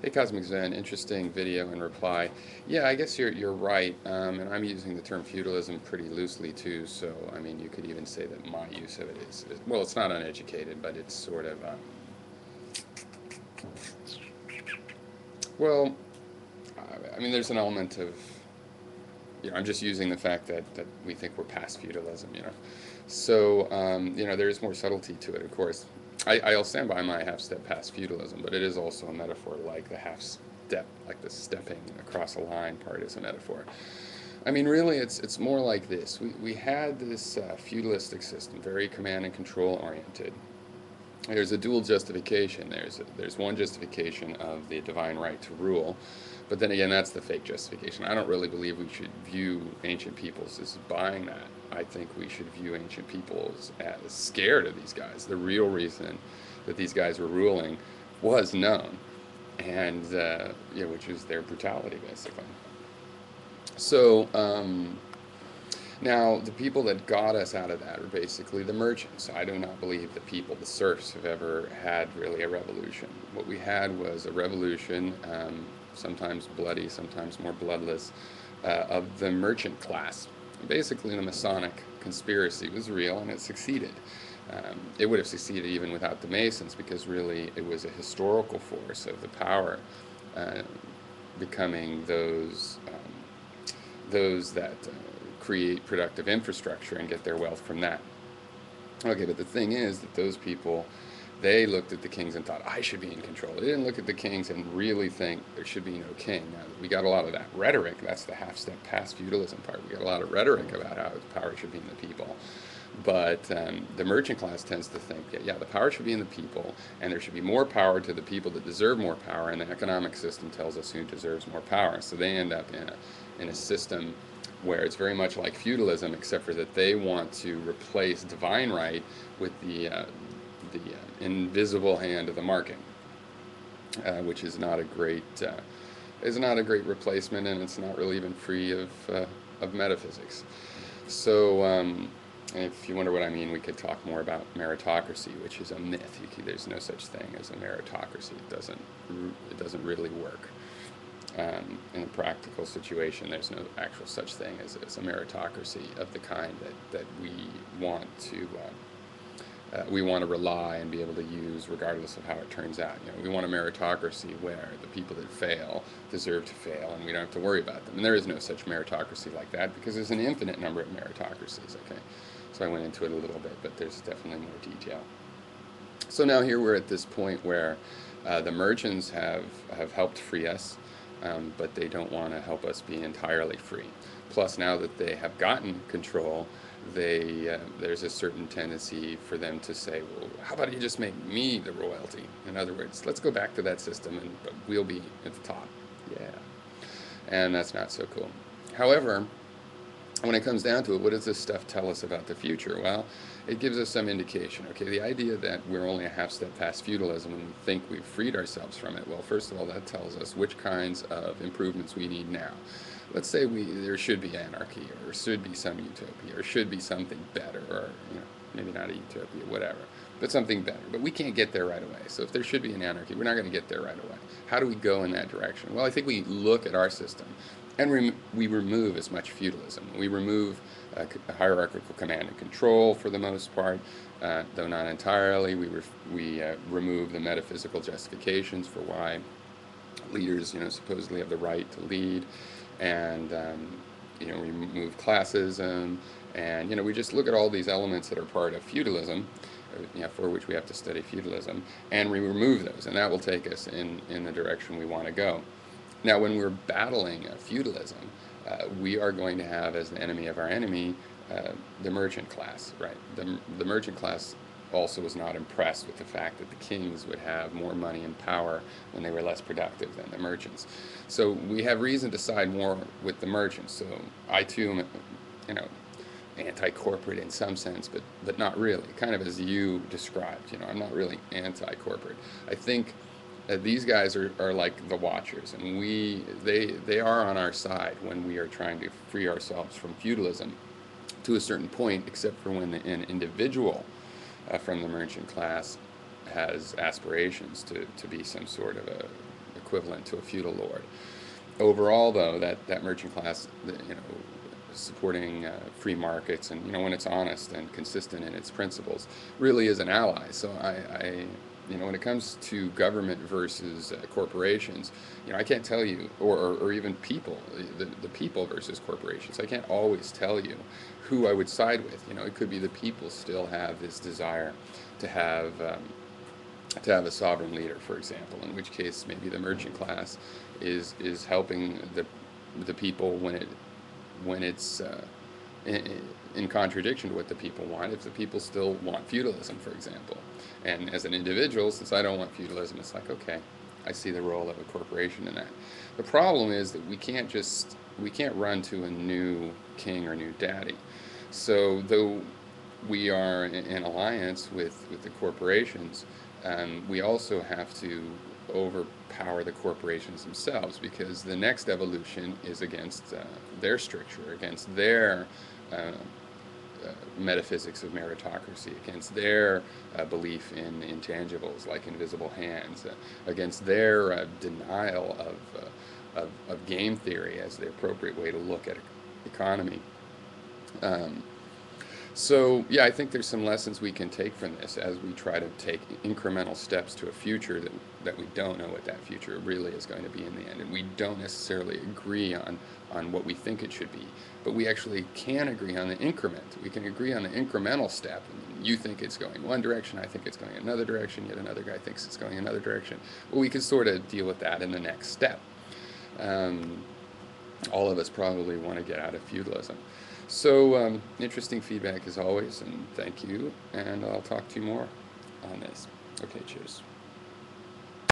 Hey Cosmic Zen, interesting video in reply. Yeah, I guess you're right, and I'm using the term feudalism pretty loosely too. So I mean, you could even say that my use of it is well, it's not uneducated, but it's sort of well, I mean, there's an element of I'm just using the fact that we think we're past feudalism. So there is more subtlety to it, of course. I'll stand by my half step past feudalism, but it is also a metaphor, like the half step, like the stepping across a line part is a metaphor. I mean, really, it's more like this. We had this feudalistic system, very command and control oriented. There's a dual justification. There's one justification of the divine right to rule, but then again, that's the fake justification. I don't really believe we should view ancient peoples as buying that. I think we should view ancient peoples as scared of these guys. The real reason that these guys were ruling was known, and which is their brutality, basically. So now, the people that got us out of that are basically the merchants. I do not believe the people, the serfs, have ever had really a revolution. What we had was a revolution, sometimes bloody, sometimes more bloodless, of the merchant class. Basically, the Masonic conspiracy was real and it succeeded. It would have succeeded even without the Masons, because really it was a historical force of the power uh, becoming those that create productive infrastructure and get their wealth from that. Okay, but the thing is that those people, they looked at the kings and thought, I should be in control. They didn't look at the kings and really think there should be no king. Now, we got a lot of that rhetoric. That's the half step past feudalism part. We got a lot of rhetoric about how the power should be in the people. But the merchant class tends to think, yeah, the power should be in the people, and there should be more power to the people that deserve more power, and the economic system tells us who deserves more power. So they end up in a system where it's very much like feudalism, except for that they want to replace divine right with the invisible hand of the market, which is not a great replacement, and it's not really even free of metaphysics. So. If you wonder what I mean, we could talk more about meritocracy, which is a myth. There's no such thing as a meritocracy. It doesn't really work. In a practical situation, there's no actual such thing as a meritocracy of the kind that we want to rely and be able to use regardless of how it turns out. We want a meritocracy where the people that fail deserve to fail and we don't have to worry about them. And there is no such meritocracy like that, because there's an infinite number of meritocracies, okay? So I went into it a little bit, but there's definitely more detail. So now here we're at this point where the merchants have helped free us, but they don't want to help us be entirely free. Plus, now that they have gotten control, there's a certain tendency for them to say, well, how about you just make me the royalty? In other words, let's go back to that system, but we'll be at the top. Yeah. And that's not so cool. However, when it comes down to it, what does this stuff tell us about the future? Well, it gives us some indication. Okay, the idea that we're only a half step past feudalism and we think we've freed ourselves from it, well, first of all, that tells us which kinds of improvements we need now. Let's say there should be anarchy, or there should be some utopia, or should be something better, or maybe not a utopia, whatever, but something better. But we can't get there right away. So if there should be an anarchy, we're not going to get there right away. How do we go in that direction? Well, I think we look at our system and we remove as much feudalism. We remove hierarchical command and control for the most part, though not entirely. We remove the metaphysical justifications for why leaders, supposedly have the right to lead, and we remove classism, and we just look at all these elements that are part of feudalism, for which we have to study feudalism, and we remove those, and that will take us in the direction we want to go. Now, when we're battling feudalism, we are going to have as the enemy of our enemy the merchant class, right? The merchant class also was not impressed with the fact that the kings would have more money and power when they were less productive than the merchants. So we have reason to side more with the merchants. So I too am, anti-corporate in some sense, but not really. Kind of as you described, I'm not really anti-corporate. I think these guys are like the watchers, and they are on our side when we are trying to free ourselves from feudalism to a certain point, except for when an individual from the merchant class has aspirations to be some sort of a equivalent to a feudal lord. Overall, though, that merchant class, supporting free markets, and when it's honest and consistent in its principles, really is an ally. So when it comes to government versus corporations, I can't tell you, or even people, the people versus corporations. I can't always tell you who I would side with. It could be the people still have this desire to have a sovereign leader, for example. In which case, maybe the merchant class is helping the people when it's in contradiction to what the people want, if the people still want feudalism, for example. And as an individual, since I don't want feudalism, it's like, okay, I see the role of a corporation in that. The problem is that we can't run to a new king or new daddy. So though we are in alliance with the corporations, we also have to overpower the corporations themselves, because the next evolution is against their stricture, against their metaphysics of meritocracy, against their belief in intangibles like invisible hands, against their denial of game theory as the appropriate way to look at economy. So, yeah, I think there's some lessons we can take from this as we try to take incremental steps to a future that we don't know what that future really is going to be in the end. And we don't necessarily agree on what we think it should be. But we actually can agree on the increment. We can agree on the incremental step. You think it's going one direction, I think it's going another direction, yet another guy thinks it's going another direction. Well, we can sort of deal with that in the next step. All of us probably want to get out of feudalism. So interesting feedback as always, and thank you, and I'll talk to you more on this. Okay, cheers.